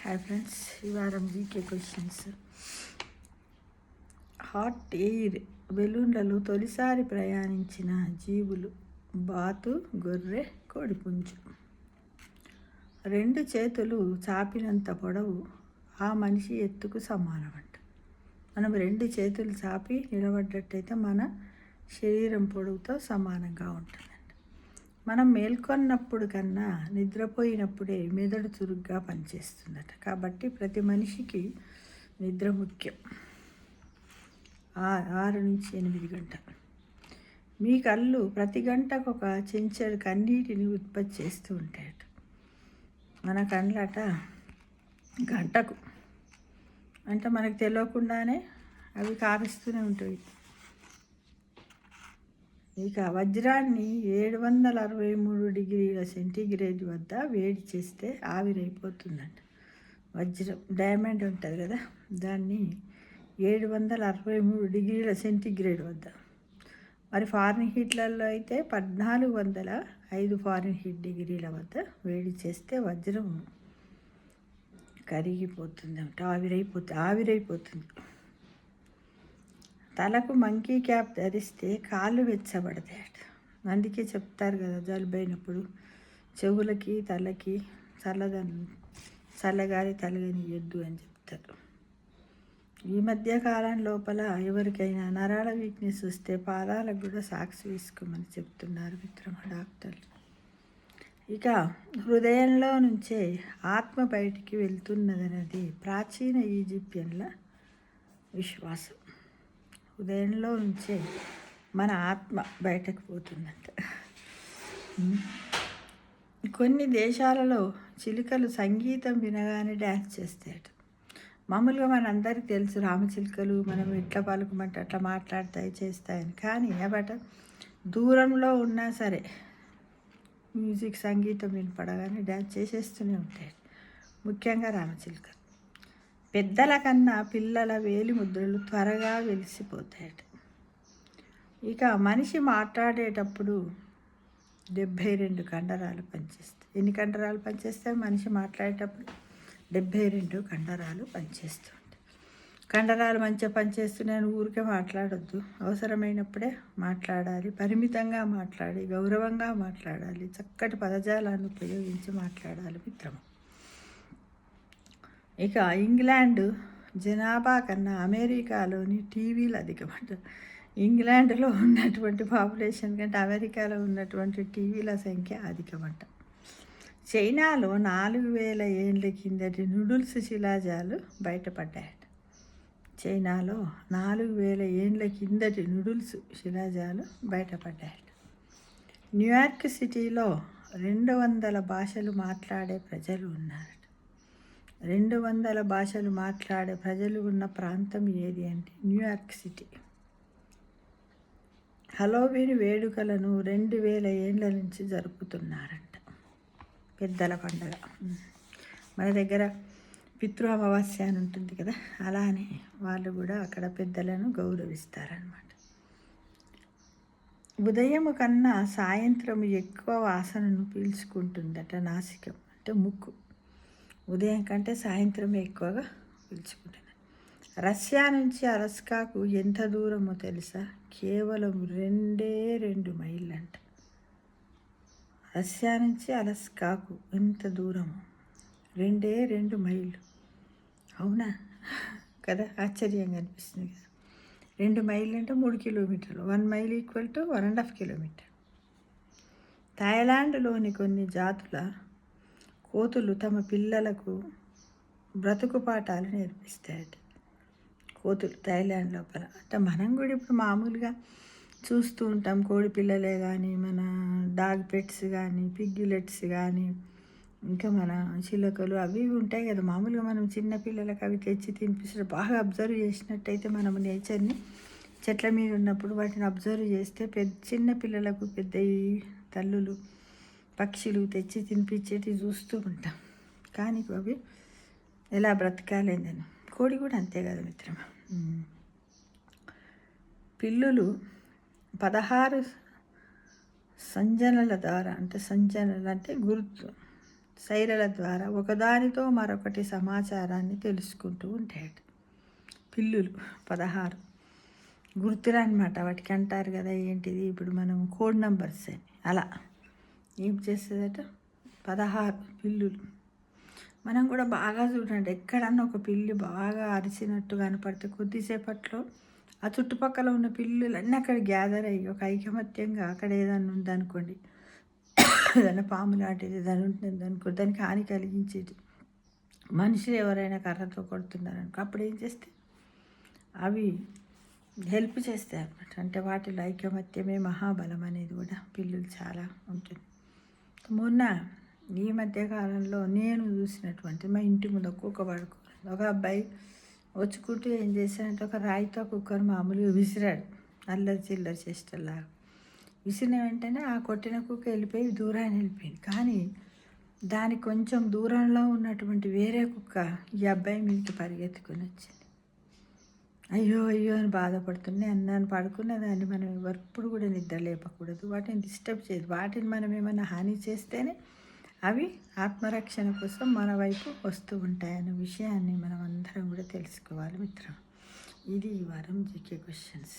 Hi friends, ఈ వారం GK questions. Hot air బెలూన్లలో తొలిసారి ప్రయాణించిన జీవులు బాతు, గొర్రె, కోడిపుంజు. రెండు చేతులు చాపినంత పొడవు ఆ మనిషి ఎత్తుకు సమానమంట. మనం రెండు చేతులు చాపి నిలబడ్డట్టయితే మన శరీరం పొడవుతో సమానంగా ఉంటుందంట. మనం మేల్కొన్నప్పుడు కన్నా నిద్రపోయినప్పుడే మెదడు చురుగ్గా పనిచేస్తుందట. కాబట్టి ప్రతి మనిషికి నిద్ర ముఖ్యం. 6 నుంచి 8 గంటలు. మీ కళ్ళు ప్రతి గంటకు ఒక చెంచాడు కన్నీటిని ఉత్పత్తి చేస్తూ ఉంటాయట. మన కళ్ళట గంటకు అంటే మనకు తెలియకుండానే అవి కారుస్తూనే ఉంటాయి. ఇక వజ్రాన్ని 763 డిగ్రీల సెంటీగ్రేడ్ వద్ద వేడి చేస్తే ఆవిరైపోతుందంట. వజ్రం డైమండ్ ఉంటుంది కదా, దాన్ని 763 డిగ్రీల సెంటీగ్రేడ్ వద్ద, మరి ఫారెన్ హీట్లలో అయితే 1405 ఫారెన్ హీట్ డిగ్రీల వద్ద వేడి చేస్తే వజ్రం కరిగిపోతుంది అంట, ఆవిరైపోతుంది. తలకు మంకీ క్యాప్ ధరిస్తే కాళ్ళు వెచ్చబడతాయట. అందుకే చెప్తారు కదా, జలుబైనప్పుడు చెవులకి తలకి చల్లగాలి తలగనియద్దు అని చెప్తారు. ఈ మధ్య కాలం లోపల ఎవరికైనా నరాల వీక్నెస్ వస్తే పాదాలకు కూడా సాక్స్ వేసుకోమని చెప్తున్నారు మిత్రమా డాక్టర్లు. ఇక హృదయంలో నుంచే ఆత్మ బయటికి వెళ్తున్నదనేది ప్రాచీన ఈజిప్షియన్ల విశ్వాసం. హృదయంలో నుంచే మన ఆత్మ బయటకు పోతుందంట. కొన్ని దేశాలలో చిలుకలు సంగీతం వినగానే డ్యాన్స్ చేస్తాయట. మామూలుగా మనందరికీ తెలుసు రామచిలుకలు మనం ఎట్లా పలుకుమంటే అట్లా మాట్లాడతాయి, చేస్తాయని. కానీ బట్ దూరంలో ఉన్నా సరే మ్యూజిక్ సంగీతం వినపడగానే డ్యాన్స్ చేసేస్తూనే ఉంటాయి, ముఖ్యంగా రామచిలుకలు. పెద్దల కన్నా పిల్లల వేలి ముద్రలు త్వరగా వెలిసిపోతాయట. ఇక మనిషి మాట్లాడేటప్పుడు 72 కండరాలు పనిచేస్తాయి. ఎన్ని కండరాలు పనిచేస్తాయి? మనిషి మాట్లాడేటప్పుడు 72 కండరాలు పనిచేస్తుంటాయి. కండరాలు మంచిగా పనిచేస్తున్నాయని ఊరికే మాట్లాడొద్దు. అవసరమైనప్పుడే మాట్లాడాలి, పరిమితంగా మాట్లాడి గౌరవంగా మాట్లాడాలి, చక్కటి పదజాలాన్ని ఉపయోగించి మాట్లాడాలి మిత్రము. ఇక ఇంగ్లాండ్ జనాభా కన్నా అమెరికాలోని టీవీలు అధికమంట. ఇంగ్లాండ్లో ఉన్నటువంటి పాపులేషన్ కంటే అమెరికాలో ఉన్నటువంటి టీవీల సంఖ్య అధికమంట. చైనాలో 4000 ఏళ్ళ కిందటి నూడిల్స్ శిలాజాలు బయటపడ్డాయట. చైనాలో 4000 ఏళ్ళ కిందటి నూడిల్స్ శిలాజాలు బయటపడ్డాయట. న్యూయార్క్ సిటీలో 200 భాషలు మాట్లాడే ప్రజలు ఉన్నారట. 200 భాషలు మాట్లాడే ప్రజలు ఉన్న ప్రాంతం ఏది అంటే న్యూయార్క్ సిటీ. హలోవీన్ వేడుకలను 2000 ఏళ్ళ నుంచి జరుపుతున్నారంట. పెద్దల పండుగ. మన దగ్గర పితృ అమావాస్య అని ఉంటుంది కదా, అలానే వాళ్ళు కూడా అక్కడ పెద్దలను గౌరవిస్తారనమాట. ఉదయం కన్నా సాయంత్రం ఎక్కువ వాసనను పీల్చుకుంటుందట నాసికం, అంటే ముక్కు. ఉదయం కంటే సాయంత్రం ఎక్కువగా పీల్చుకుంటుంది. రష్యా నుంచి అలస్కాకు ఎంత దూరమో తెలుసా? కేవలం 2 మైళ్ళంట. రష్యా నుంచి అలస్కాకు ఎంత దూరమో? 2 మైళ్ళు. అవునా కదా, ఆశ్చర్యంగా అనిపిస్తుంది కదా. 2 మైళ్ళు అంటే 3 కిలోమీటర్లు. 1 మైల్ ఈక్వల్ టు 1.5 కిలోమీటర్. థాయిలాండ్లోని కొన్ని జాతుల కోతులు తమ పిల్లలకు బ్రతుకు పాఠాలు నేర్పిస్తాయట. కోతులు థాయిలాండ్ లోపల. అంటే మనం కూడా ఇప్పుడు మామూలుగా చూస్తూ ఉంటాం, కోడి పిల్లలే కానీ, మన డాగ్ పెట్స్ కానీ, పిగ్యులెట్స్ కానీ, ఇంకా మన చిలుకలు అవి ఉంటాయి కదా. మామూలుగా మనం చిన్న పిల్లలకు అవి తెచ్చి తినిపిస్తారు. బాగా అబ్జర్వ్ చేసినట్టయితే మనము నేచర్ని, చెట్ల మీద ఉన్నప్పుడు వాటిని అబ్జర్వ్ చేస్తే చిన్న పిల్లలకు పెద్ద తల్లులు పక్షులు తెచ్చి తినిపించేటి చూస్తూ ఉంటాం. కానీ అవి ఎలా బ్రతకాలేదని. కోడి కూడా అంతే కదా మిత్రమా. పిల్లులు 16 సంజనల ద్వారా, అంటే సంజనలు అంటే గుర్తు, సైరల ద్వారా ఒకదానితో మరొకటి సమాచారాన్ని తెలుసుకుంటూ ఉంటాయట. పిల్లులు 16 గుర్తురనమాట, వాటికి అంటారు కదా ఏంటిది ఇప్పుడు మనం కోడ్ నంబర్స్ అని. అలా ఏం చేస్తుందట 16 పిల్లులు. మనం కూడా బాగా చూడండి, ఎక్కడన్నా ఒక పిల్లి బాగా అరిచినట్టు కనపడితే కొద్దిసేపట్లో ఆ చుట్టుపక్కల ఉన్న పిల్లులన్నీ అక్కడ గ్యాదర్ అయ్యి ఒక ఐకమత్యంగా అక్కడ ఏదన్నా ఉందనుకోండి, ఏదైనా పాము లాంటిది ఏదైనా ఉంటుంది అనుకో, దానికి హాని కలిగించేది మనుషులు ఎవరైనా కర్రతో కొడుతున్నారనుకో, అప్పుడు ఏం చేస్తే అవి హెల్ప్ చేస్తాయి అన్నమాట. అంటే వాటిలో ఐకమత్యమే మహాబలం అనేది కూడా పిల్లులు చాలా ఉంటుంది. మొన్న ఈ మధ్యకాలంలో నేను చూసినటువంటి మా ఇంటి ముందు కుక్క పడుకోవాలి, ఒక అబ్బాయి వచ్చుకుంటూ ఏం చేశాడంటే ఒక రాయితో కుక్కను మామూలుగా విసిరాడు, అల్లరి చిల్లరి చేష్టలాగా. విసిరిన వెంటనే ఆ కొట్టిన కుక్క వెళ్ళిపోయి దూరాన్ని వెళ్ళిపోయింది. కానీ దాని కొంచెం దూరంలో ఉన్నటువంటి వేరే కుక్క ఈ అబ్బాయి మీదకి పరిగెత్తుకొని వచ్చింది. అయ్యో అయ్యో అని బాధపడుతున్నాయి. అన్నాను పడుకున్న దాన్ని మనం ఎప్పుడు కూడా నిద్ర లేపకూడదు, వాటిని డిస్టర్బ్ చేయదు. వాటిని మనం ఏమైనా హాని చేస్తేనే అవి ఆత్మరక్షణ కోసం మన వైపు వస్తూ ఉంటాయన్న విషయాన్ని మనం అందరం కూడా తెలుసుకోవాలి మిత్రం. ఇది ఈ వారం జీకే క్వశ్చన్స్.